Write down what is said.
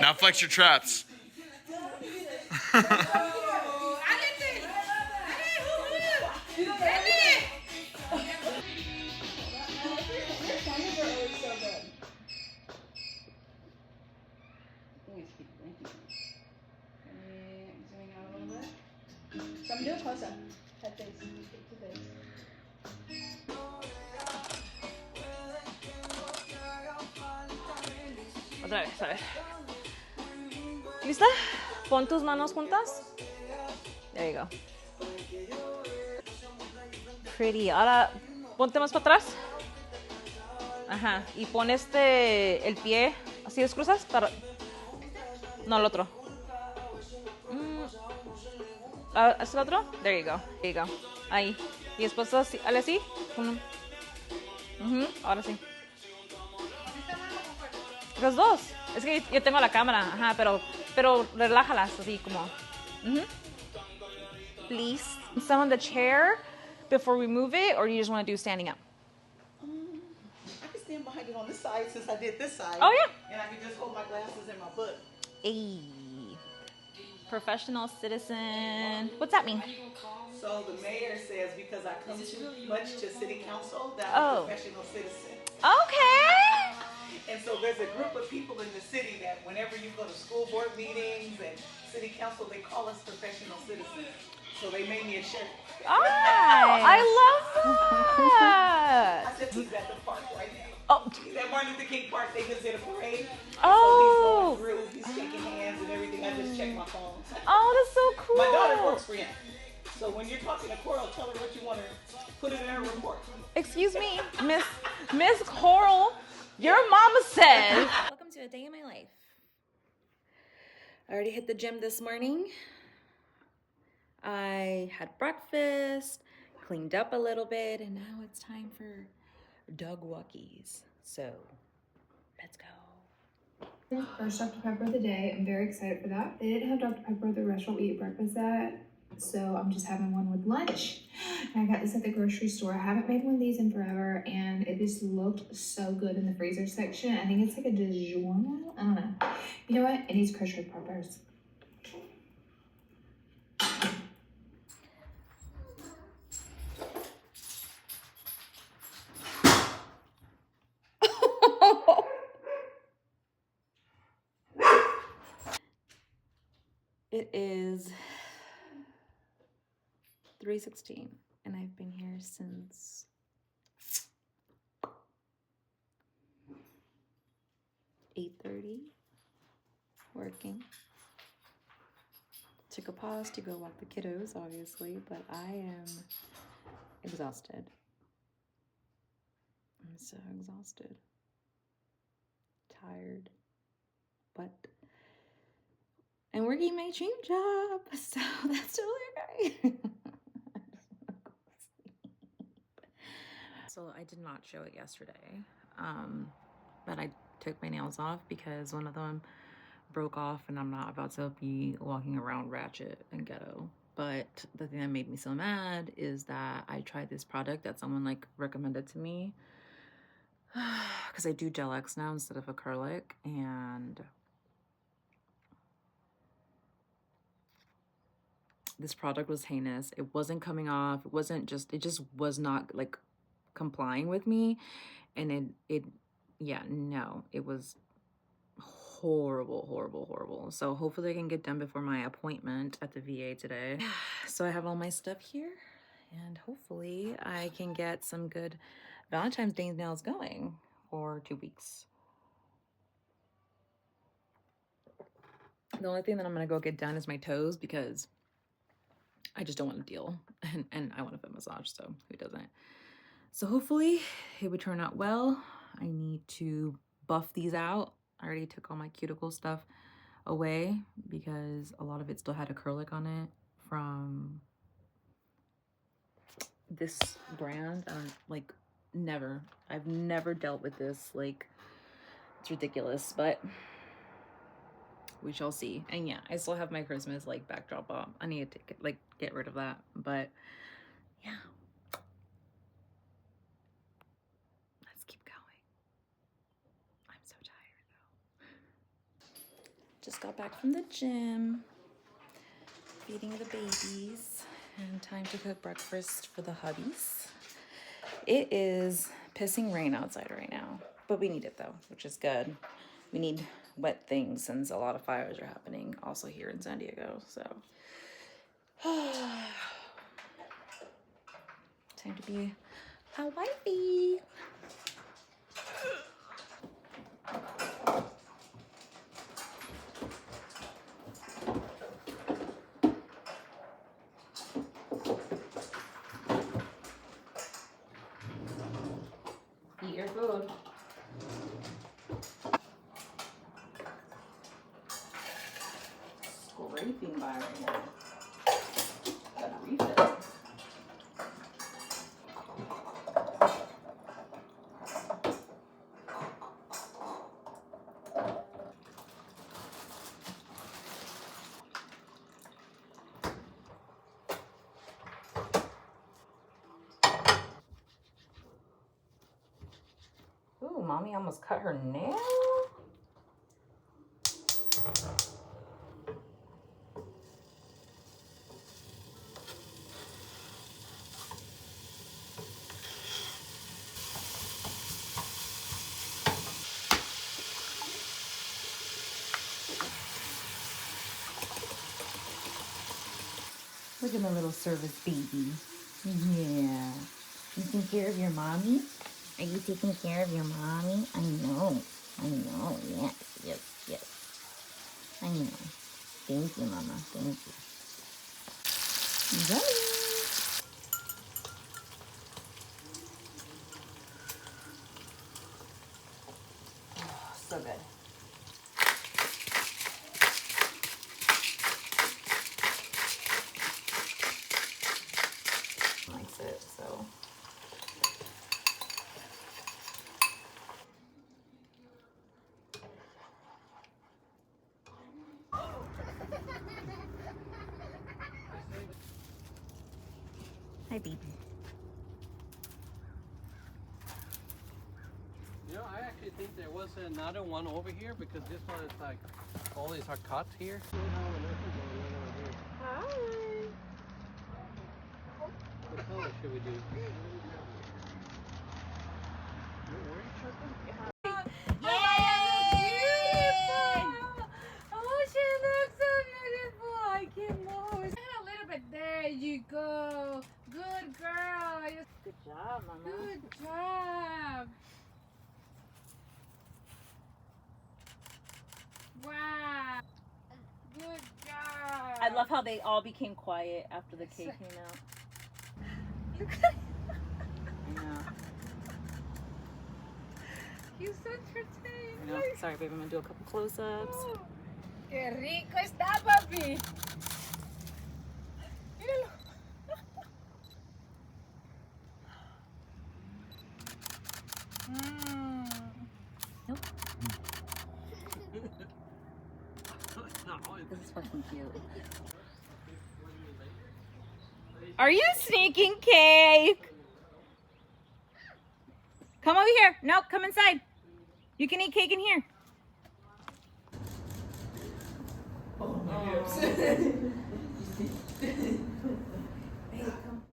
Now flex your traps. Some new closer. Head face. To face. Otra vez, a ver. ¿Lista? Pon tus manos juntas. There you go. Pretty. Ahora, ponte más para atrás. Ajá. Y pon el pie, así descruzas para... No, el otro. ¿Es el otro? There you go. There you go. Ahí. Y después así, hazle así. Ahora sí. Los dos. Es que yo tengo la cámara. Ajá, pero relájalas así como. Please. Some on the chair before we move it, or you just want to do standing up? I can stand behind it on this side since I did this side. Oh, yeah. And I can just hold my glasses in my book. Hey. Professional citizen. What's that mean? So the mayor says because I come too much to city council that I'm a professional citizen. Okay. And so there's a group of people in the city that whenever you go to school board meetings and city council, they call us professional citizens. So they made me a shirt. I love that. I said he's at the park right now. Oh. He's at Martin Luther King Park. They just did a parade. Oh. So he's going through. He's shaking hands and everything. I just checked my phone. Oh, that's so cool. My daughter works for him. So when you're talking to Coral, tell her what you want to put it in her report. Excuse me, Miss Coral. Your mama said. Welcome to a day in my life. I already hit the gym this morning. I had breakfast, cleaned up a little bit, and now it's time for dog walkies. So, let's go. First Dr. Pepper of the day. I'm very excited for that. They didn't have Dr. Pepper at the restaurant we ate breakfast at, so I'm just having one with lunch. And I got this at the grocery store. I haven't made one of these in forever, and it just looked so good in the freezer section. I think it's like a DiGiorno. I don't know. You know what? It needs crushed red peppers. It is 3:16, and I've been here since 8:30, working. Took a pause to go walk the kiddos, obviously, but I am exhausted. I'm so exhausted. Tired. But I'm working my dream job, so that's totally okay. So I did not show it yesterday, but I took my nails off because one of them broke off and I'm not about to be walking around ratchet and ghetto. But the thing that made me so mad is that I tried this product that someone like recommended to me because I do gel X now instead of acrylic, and this product was heinous. It wasn't coming off. It just was not like complying with me, and it was horrible. So hopefully I can get done before my appointment at the VA today. So I have all my stuff here, and hopefully I can get some good Valentine's Day nails going for 2 weeks. The only thing that I'm gonna go get done is my toes because I just don't want to deal, and I want a foot massage, so who doesn't? So hopefully it would turn out well. I need to buff these out. I already took all my cuticle stuff away because a lot of it still had acrylic on it from this brand. I've never dealt with this. Like, it's ridiculous, but we shall see. And yeah, I still have my Christmas like backdrop up. I need to get rid of that, but yeah. Let's keep going. I'm so tired though. Just got back from the gym, feeding the babies, and time to cook breakfast for the hubbies. It is pissing rain outside right now, but we need it though, which is good. We need wet things since a lot of fires are happening also here in San Diego, so. Time to be a wifey. Eat your food. Scraping by right now. Gotta refill. Ooh, mommy almost cut her nail. Look at the little service baby. Yeah. You taking care of your mommy? Are you taking care of your mommy? I know. I know. Yes, yes, yes. I know. Thank you, Mama. Thank you. Girly. Oh, so good. Likes it, so. Hi, baby. You know, I actually think there was another one over here because this one is like, all these are cut here. Hi. What color should we do? Orange or something? Oh, she looks so beautiful. I can't move. A little bit. There you go. Good girl. Good job, Mama. Good job. Wow. Good job. I love how they all became quiet after the cake came out. I know. You so entertained. I know. Sorry, baby. I'm gonna do a couple close-ups. Qué rico está, papi. Míralo. Nope. No, This is fucking cute. Are you sneaking cake? Come over here. No, come inside. You can eat cake in here.